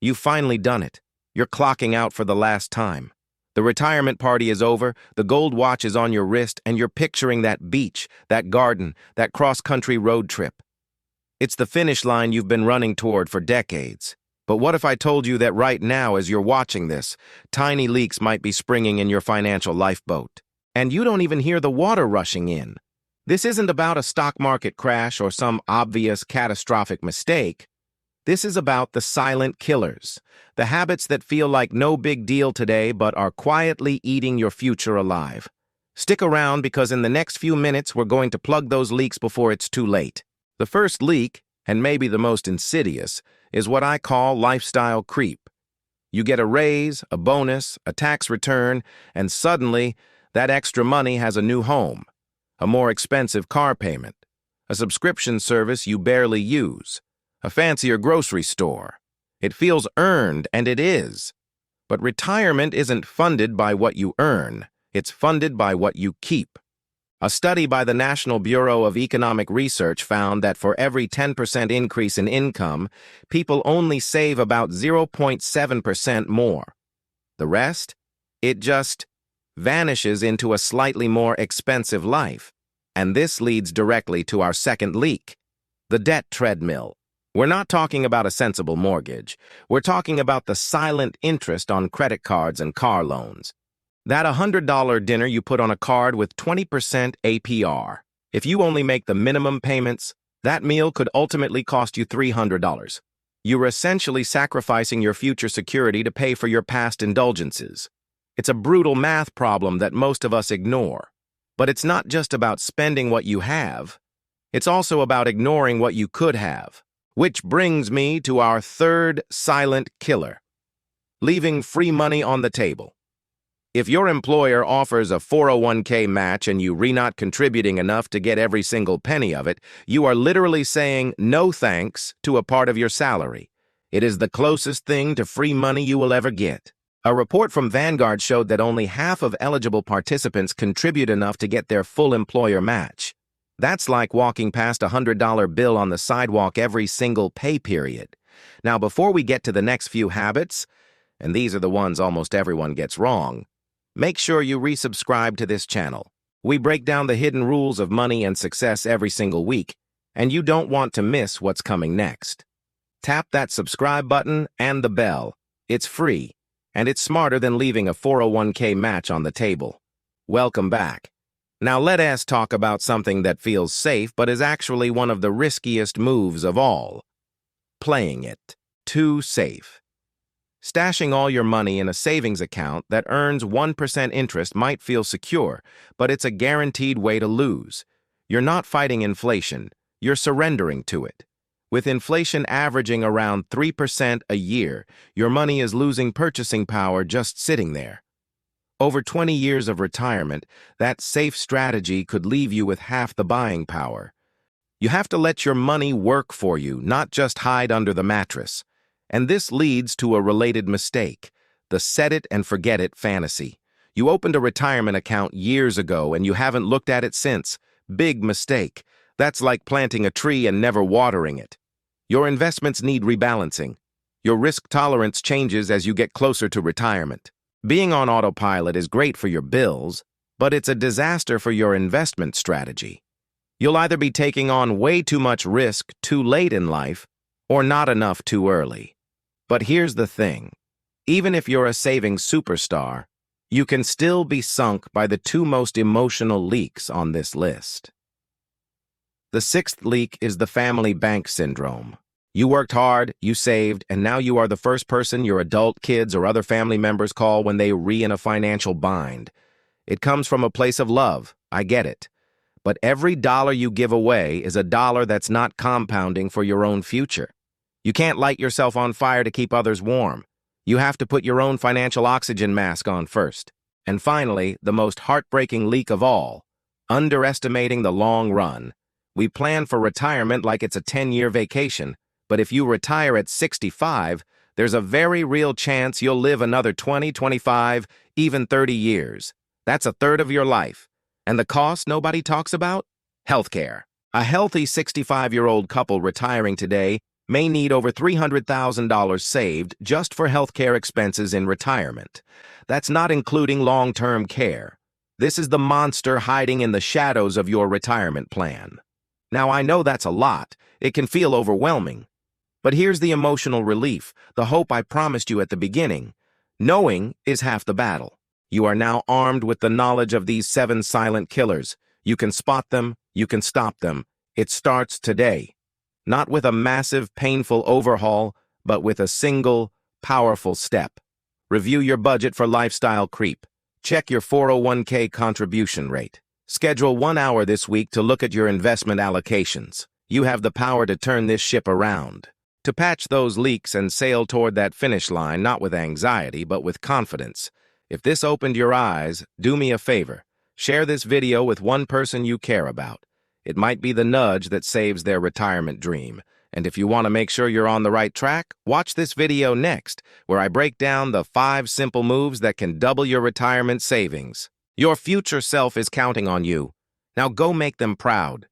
You've finally done it. You're clocking out for the last time. The retirement party is over, the gold watch is on your wrist, and you're picturing that beach, that garden, that cross-country road trip. It's the finish line you've been running toward for decades. But what if I told you that right now, as you're watching this, tiny leaks might be springing in your financial lifeboat? And you don't even hear the water rushing in. This isn't about a stock market crash or some obvious catastrophic mistake. This is about the silent killers, the habits that feel like no big deal today but are quietly eating your future alive. Stick around because in the next few minutes we're going to plug those leaks before it's too late. The first leak, and maybe the most insidious, is what I call lifestyle creep. You get a raise, a bonus, a tax return, and suddenly that extra money has a new home, a more expensive car payment, a subscription service you barely use, a fancier grocery store. It feels earned, and it is. But retirement isn't funded by what you earn. It's funded by what you keep. A study by the National Bureau of Economic Research found that for every 10% increase in income, people only save about 0.7% more. The rest? It just vanishes into a slightly more expensive life. And this leads directly to our second leak, the debt treadmill. We're not talking about a sensible mortgage. We're talking about the silent interest on credit cards and car loans. That $100 dinner you put on a card with 20% APR. If you only make the minimum payments, that meal could ultimately cost you $300. You're essentially sacrificing your future security to pay for your past indulgences. It's a brutal math problem that most of us ignore. But it's not just about spending what you have. It's also about ignoring what you could have. Which brings me to our third silent killer, leaving free money on the table. If your employer offers a 401k match and you're not contributing enough to get every single penny of it, you are literally saying no thanks to a part of your salary. It is the closest thing to free money you will ever get. A report from Vanguard showed that only half of eligible participants contribute enough to get their full employer match. That's like walking past a $100 bill on the sidewalk every single pay period. Now, before we get to the next few habits, and these are the ones almost everyone gets wrong, make sure you resubscribe to this channel. We break down the hidden rules of money and success every single week, and you don't want to miss what's coming next. Tap that subscribe button and the bell. It's free, and it's smarter than leaving a 401k match on the table. Welcome back. Now let us talk about something that feels safe but is actually one of the riskiest moves of all. Playing it too safe. Stashing all your money in a savings account that earns 1% interest might feel secure, but it's a guaranteed way to lose. You're not fighting inflation, you're surrendering to it. With inflation averaging around 3% a year, your money is losing purchasing power just sitting there. Over 20 years of retirement, that safe strategy could leave you with half the buying power. You have to let your money work for you, not just hide under the mattress. And this leads to a related mistake, the set-it-and-forget-it fantasy. You opened a retirement account years ago and you haven't looked at it since. Big mistake. That's like planting a tree and never watering it. Your investments need rebalancing. Your risk tolerance changes as you get closer to retirement. Being on autopilot is great for your bills, but it's a disaster for your investment strategy. You'll either be taking on way too much risk too late in life or not enough too early. But here's the thing. Even if you're a savings superstar, you can still be sunk by the two most emotional leaks on this list. The sixth leak is the family bank syndrome. You worked hard, you saved, and now you are the first person your adult kids or other family members call when they're in a financial bind. It comes from a place of love, I get it. But every dollar you give away is a dollar that's not compounding for your own future. You can't light yourself on fire to keep others warm. You have to put your own financial oxygen mask on first. And finally, the most heartbreaking leak of all, underestimating the long run. We plan for retirement like it's a 10-year vacation, but if you retire at 65, there's a very real chance you'll live another 20, 25, even 30 years. That's a third of your life. And the cost nobody talks about? Healthcare. A healthy 65-year-old couple retiring today may need over $300,000 saved just for healthcare expenses in retirement. That's not including long-term care. This is the monster hiding in the shadows of your retirement plan. Now, I know that's a lot. It can feel overwhelming. But here's the emotional relief, the hope I promised you at the beginning. Knowing is half the battle. You are now armed with the knowledge of these 7 silent killers. You can spot them, you can stop them. It starts today. Not with a massive, painful overhaul, but with a single, powerful step. Review your budget for lifestyle creep. Check your 401k contribution rate. Schedule 1 hour this week to look at your investment allocations. You have the power to turn this ship around. To patch those leaks and sail toward that finish line, not with anxiety, but with confidence. If this opened your eyes, do me a favor. Share this video with one person you care about. It might be the nudge that saves their retirement dream. And if you want to make sure you're on the right track, watch this video next, where I break down the 5 simple moves that can double your retirement savings. Your future self is counting on you. Now go make them proud.